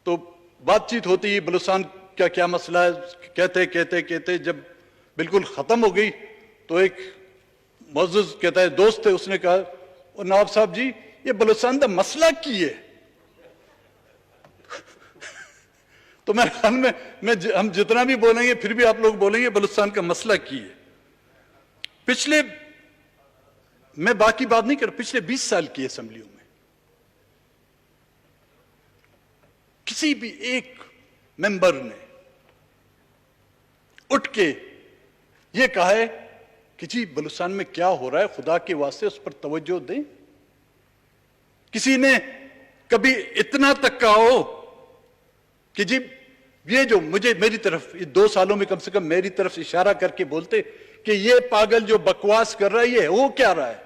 تو بات چیت ہوتی ہے بلوچستان کا کیا مسئلہ ہے، کہتے جب بالکل ختم ہو گئی تو ایک معزز کہتا ہے دوست تھے، اس نے کہا نواب صاحب جی یہ بلوچستان کا مسئلہ کی ہے؟ تو میرے خیال میں ہم جتنا بھی بولیں گے پھر بھی آپ لوگ بولیں گے بلوچستان کا مسئلہ کی ہے۔ پچھلے، میں باقی بات نہیں کر، پچھلے 20 سال کی اسمبلیوں میں کسی بھی ایک ممبر نے اٹھ کے یہ کہا ہے کہ جی بلوچستان میں کیا ہو رہا ہے، خدا کے واسطے اس پر توجہ دیں؟ کسی نے کبھی اتنا تک کہا ہو کہ جی یہ جو میری طرف 2 سالوں میں کم سے کم میری طرف اشارہ کر کے بولتے کہ یہ پاگل جو بکواس کر رہا ہے یہ وہ کیا رہا ہے؟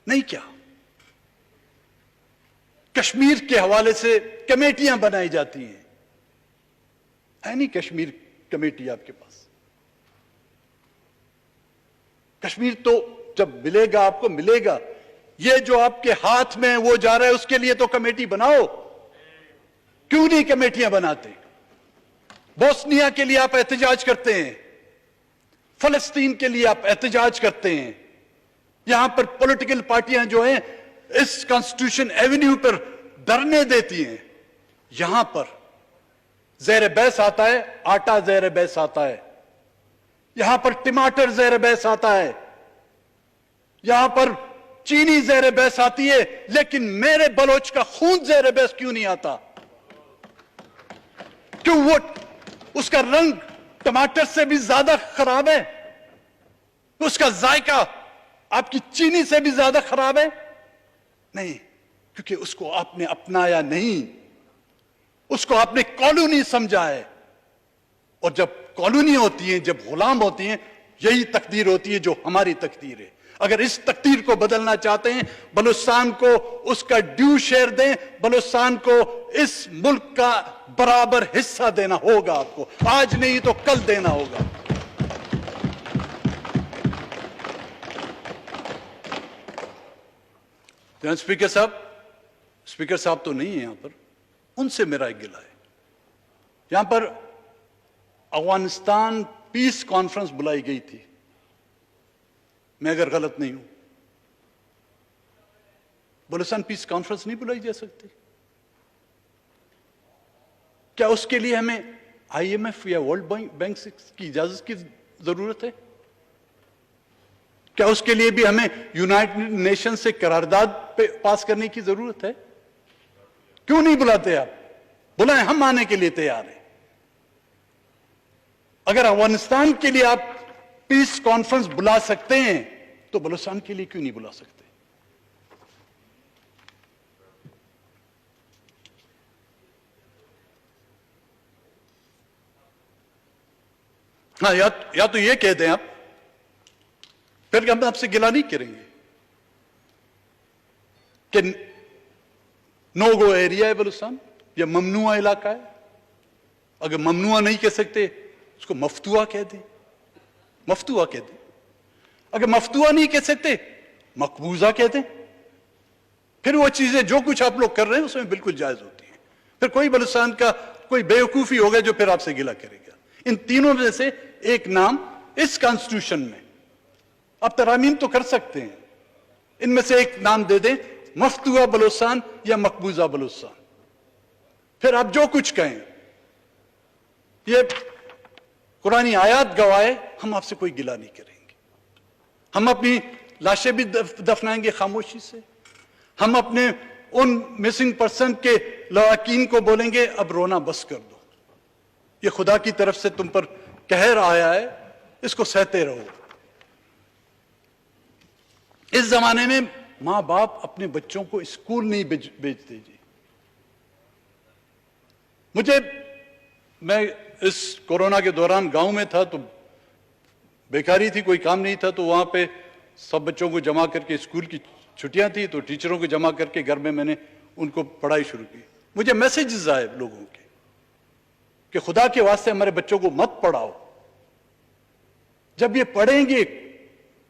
نہیں کیا۔ کشمیر کے حوالے سے کمیٹیاں بنائی جاتی ہیں، ہے نہیں کشمیر کمیٹی آپ کے پاس؟ کشمیر تو جب ملے گا آپ کو ملے گا، یہ جو آپ کے ہاتھ میں وہ جا رہا ہے اس کے لیے تو کمیٹی بناؤ، کیوں نہیں کمیٹیاں بناتے؟ بوسنیا کے لیے آپ احتجاج کرتے ہیں، فلسطین کے لیے آپ احتجاج کرتے ہیں، یہاں پر پولیٹیکل پارٹیاں جو ہیں اس کانسٹیٹیوشن ایونیو پر دھرنے دیتی ہیں، یہاں پر زیر بحث آتا ہے آٹا، زیر بحث آتا ہے یہاں پر ٹماٹر، زیر بحث آتا ہے یہاں پر چینی، زیر بحث آتی ہے، لیکن میرے بلوچ کا خون زیر بحث کیوں نہیں آتا؟ کیوں وہ اس کا رنگ ٹماٹر سے بھی زیادہ خراب ہے؟ اس کا ذائقہ آپ کی چینی سے بھی زیادہ خراب ہے؟ نہیں، کیونکہ اس کو آپ نے اپنایا نہیں، اس کو آپ نے کالونی سمجھا ہے، اور جب کالونی ہوتی ہیں، جب غلام ہوتی ہیں، یہی تقدیر ہوتی ہے جو ہماری تقدیر ہے۔ اگر اس تقدیر کو بدلنا چاہتے ہیں، بلوچستان کو اس کا ڈیو شیئر دیں، بلوچستان کو اس ملک کا برابر حصہ دینا ہوگا، آپ کو آج نہیں تو کل دینا ہوگا۔ اسپیکر صاحب تو نہیں ہیں یہاں پر، ان سے میرا ایک گلہ ہے۔ یہاں پر افغانستان پیس کانفرنس بلائی گئی تھی، میں اگر غلط نہیں ہوں، بلوچستان پیس کانفرنس نہیں بلائی جا سکتی؟ کیا اس کے لیے ہمیں IMF یا ورلڈ بینک کی اجازت کی ضرورت ہے؟ کیا اس کے لیے بھی ہمیں یونائٹڈ نیشن سے قرارداد پاس کرنے کی ضرورت ہے؟ کیوں نہیں بلاتے آپ؟ بلائیں، ہم آنے کے لیے تیار ہیں۔ اگر افغانستان کے لیے آپ پیس کانفرنس بلا سکتے ہیں تو بلوچستان کے لیے کیوں نہیں بلا سکتے؟ ہاں، یا تو یہ کہہ دیں آپ، پھر ہم آپ سے گلہ نہیں کریں گے کہ نو گو ایریا ہے بلوچستان یا ممنوع علاقہ ہے۔ اگر ممنوع نہیں کہہ سکتے اس کو مفتوحہ کہہ دیں، مفتوحہ کہہ دیں۔ اگر مفتوحہ نہیں کہہ سکتے مقبوضہ کہہ دیں، پھر وہ چیزیں جو کچھ آپ لوگ کر رہے ہیں اس میں بالکل جائز ہوتی ہیں۔ پھر کوئی بلوچستان کا کوئی بیوقوفی ہوگا جو پھر آپ سے گلہ کرے گا۔ ان تینوں میں سے ایک نام اس کانسٹیٹیوشن میں آپ ترامیم تو کر سکتے ہیں، ان میں سے ایک نام دے دیں، مفتوحہ بلوچستان یا مقبوضہ بلوچستان، پھر آپ جو کچھ کہیں۔ یہ قرآنی آیات گواہ، ہم آپ سے کوئی گلہ نہیں کریں گے، ہم اپنی لاشیں بھی دفنائیں گے خاموشی سے، ہم اپنے ان مسنگ پرسن کے لواحقین کو بولیں گے اب رونا بس کر دو، یہ خدا کی طرف سے تم پر قہر آیا ہے، اس کو سہتے رہو۔ اس زمانے میں ماں باپ اپنے بچوں کو اسکول نہیں بھیجتے جی۔ میں اس کورونا کے دوران گاؤں میں تھا تو بیکاری تھی، کوئی کام نہیں تھا، تو وہاں پہ سب بچوں کو جمع کر کے، اسکول کی چھٹیاں تھی تو ٹیچروں کو جمع کر کے گھر میں نے ان کو پڑھائی شروع کی۔ مجھے میسیجز آئے لوگوں کے کہ خدا کے واسطے ہمارے بچوں کو مت پڑھاؤ، جب یہ پڑھیں گے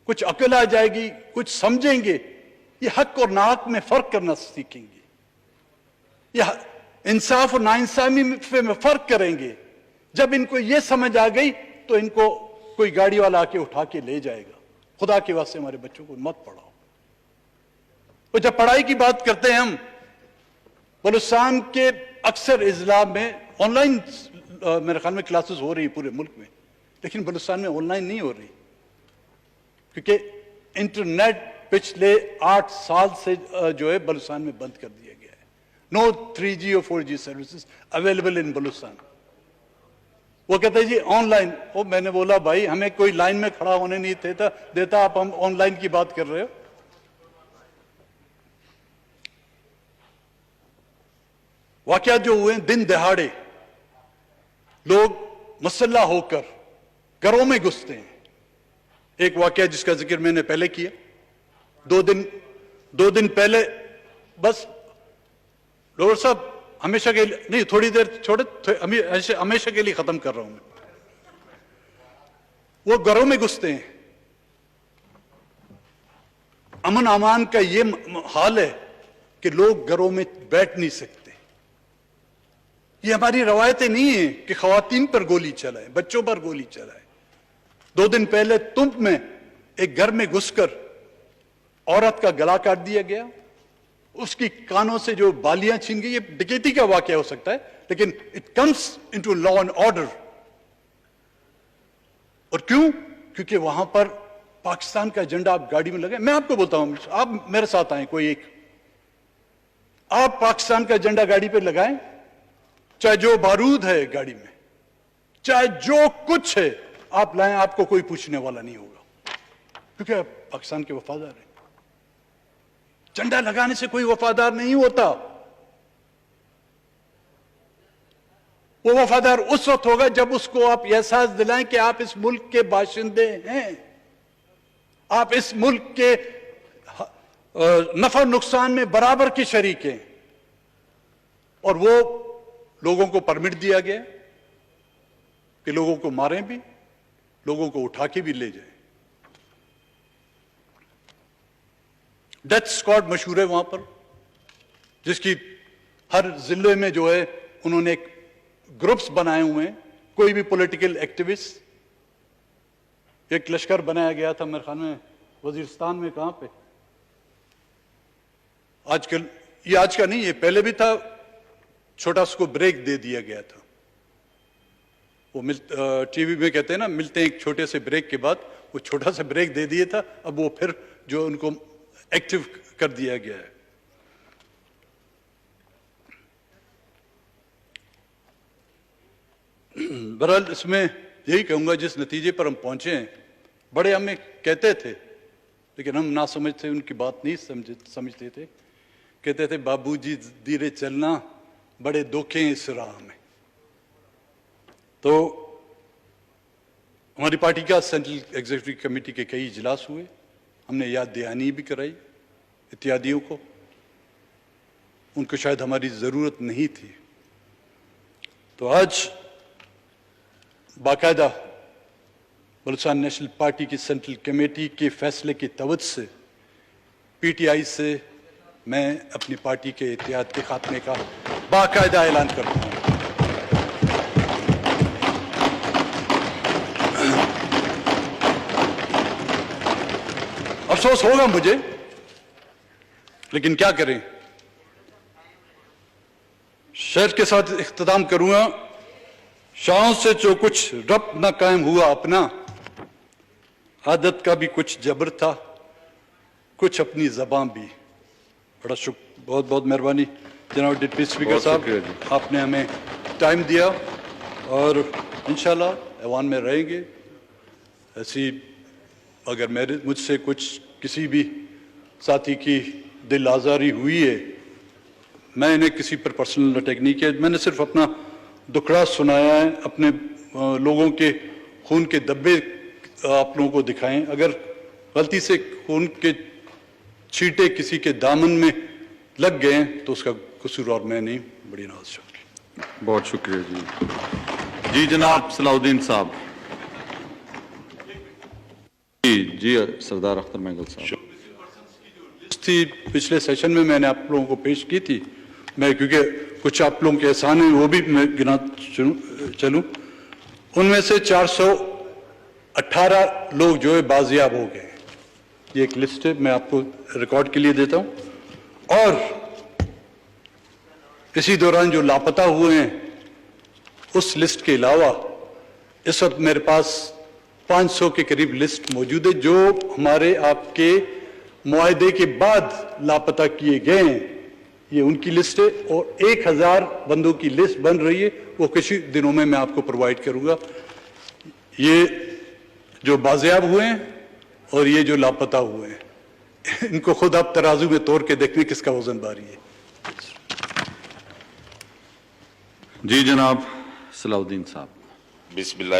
کچھ عقل آ جائے گی، کچھ سمجھیں گے، یہ حق اور ناحق میں فرق کرنا سیکھیں گے، یہ इंसाफ और नाइंसाफी में फर्क करेंगे। जब इनको ये समझ आ गई तो इनको कोई गाड़ी वाला आके उठा के ले जाएगा। खुदा के वास्ते हमारे बच्चों को मत पढ़ाओ। तो जब पढ़ाई की बात करते हैं हम, बलूचिस्तान के अक्सर इजला में ऑनलाइन मेरे ख्याल में क्लासेस हो रही पूरे मुल्क में, लेकिन बलूचिस्तान में ऑनलाइन नहीं हो रही, क्योंकि इंटरनेट पिछले 8 साल से जो है बलूचिस्तान में बंद कर दिया गया है। नो 3G और 4G services available in Balochistan. वो कहते हैं जी ऑनलाइन। वो मैंने बोला भाई हमें कोई लाइन में खड़ा होने नहीं देता, आप हम ऑनलाइन की बात कर रहे हो। वाकया जो हुए दिन दहाड़े लोग मुसल्ला होकर घरों में घुसते हैं। एक वाकया जिसका जिक्र मैंने पहले किया, दो दिन पहले, बस डॉक्टर साहब हमेशा के लिए नहीं, थोड़ी देर छोड़े, हमेशा के लिए खत्म कर रहा हूं मैं। वो घरों में घुसते हैं। अमन अमान का ये हाल है कि लोग घरों में बैठ नहीं सकते। ये हमारी रवायतें नहीं है कि खवातीन पर गोली चलाए, बच्चों पर गोली चलाए। 2 दिन पहले तुम में एक घर में घुसकर औरत का गला काट दिया गया, उसकी कानों से जो बालियां छीन गई। ये डकैती का वाकया हो सकता है, लेकिन it comes into law and order. और क्यों? क्योंकि वहां पर पाकिस्तान का एजेंडा आप गाड़ी में लगे। मैं आपको बोलता हूं, आप मेरे साथ आए, कोई एक, आप पाकिस्तान का एजेंडा गाड़ी पे लगाएं, चाहे जो बारूद है गाड़ी में, चाहे जो कुछ है आप लाएं, आपको कोई पूछने वाला नहीं होगा, क्योंकि आप पाकिस्तान के वफादार हैं। झंडा लगाने से कोई वफादार नहीं होता। वो वफादार उस वक्त होगा जब उसको आप एहसास दिलाएं कि आप इस मुल्क के बाशिंदे हैं, आप इस मुल्क के नफा नुकसान में बराबर के शरीक हैं। और वो लोगों को परमिट दिया गया कि लोगों को मारें भी, लोगों को उठा के भी ले जाएं। डेथ स्क्वाड मशहूर है वहां पर, जिसकी हर जिले में जो है उन्होंने एक ग्रुप्स बनाए हुए हैं। कोई भी पॉलिटिकल एक्टिविस्ट, एक लश्कर बनाया गया था मेरे ख्याल में वजीरिस्तान में, कहां पे आजकल, ये आज का नहीं, ये पहले भी था, छोटा उसको ब्रेक दे दिया गया था। वो टीवी में कहते हैं ना, मिलते हैं एक छोटे से ब्रेक के बाद, वो छोटा सा ब्रेक दे दिया था, अब वो फिर जो उनको एक्टिव कर दिया गया है। बहरहाल इसमें यही कहूंगा, जिस नतीजे पर हम पहुंचे हैं, बड़े हमें कहते थे, लेकिन हम ना समझते, उनकी बात नहीं समझते थे। कहते थे बाबूजी धीरे चलना, बड़े धोखे हैं इस राह में। तो हमारी पार्टी का सेंट्रल एग्जीक्यूटिव कमेटी के कई इजलास हुए, हमने याद दहानी भी कराई इत्यादियों को। उनको शायद हमारी ज़रूरत नहीं थी। तो आज बाकायदा बलूचिस्तान नेशनल पार्टी की सेंट्रल कमेटी के फैसले की तवज्जो से PTI से मैं अपनी पार्टी के इत्तेहाद के खात्मे का बाकायदा ऐलान करता हूँ। अफसोस होगा मुझे, लेकिन क्या करें। शेर के साथ इख्तिताम करूंगा। शाहों से जो कुछ रब्त न कायम हुआ अपना, आदत का भी कुछ जबर था, कुछ अपनी जबान भी। बड़ा शुक्र, बहुत बहुत मेहरबानी जनाब डिप्टी स्पीकर साहब, आपने हमें टाइम दिया और इंशाल्लाह ऐवान में रहेंगे। ऐसी अगर मुझसे कुछ किसी भी साथी की दिल आज़ारी हुई है, मैं इन्हें किसी पर पर्सनल अटैक नहीं किया, मैंने सिर्फ अपना दुखड़ा सुनाया है, अपने लोगों के खून के धब्बे आप लोगों को दिखाएं। अगर गलती से खून के छींटे किसी के दामन में लग गए तो उसका कसूर और मैं नहीं। बड़ी नाज शुक्रिया। बहुत शुक्रिया जी। जी जनाब सलाउद्दीन साहब। जी सरदार अख्तर महंगल साहब। थी पिछले सेशन में मैंने आप लोगों को पेश की थी, मैं क्योंकि कुछ आप लोगों के एहसान हैं वो भी मैं गिना चलूं। उनमें से 418 लोग जो है बाजियाब हो गए। ये एक लिस्ट है, मैं आपको रिकॉर्ड के लिए देता हूं। और इसी दौरान जो लापता हुए हैं उस लिस्ट के अलावा इस वक्त मेरे पास 500 के करीब लिस्ट मौजूद है जो हमारे आपके मुआहदे के बाद लापता किए गए हैं। ये उनकी लिस्ट है और 1000 बंदों की लिस्ट बन रही है, वो कुछ ही दिनों में मैं आपको प्रोवाइड करूंगा। ये जो बाजियाब हुए हैं और ये जो लापता हुए हैं, इनको खुद आप तराजू में तोड़ के देखने किसका वजन भारी है। जी जनाब सलाउद्दीन साहब। बिस्मिल्लाह।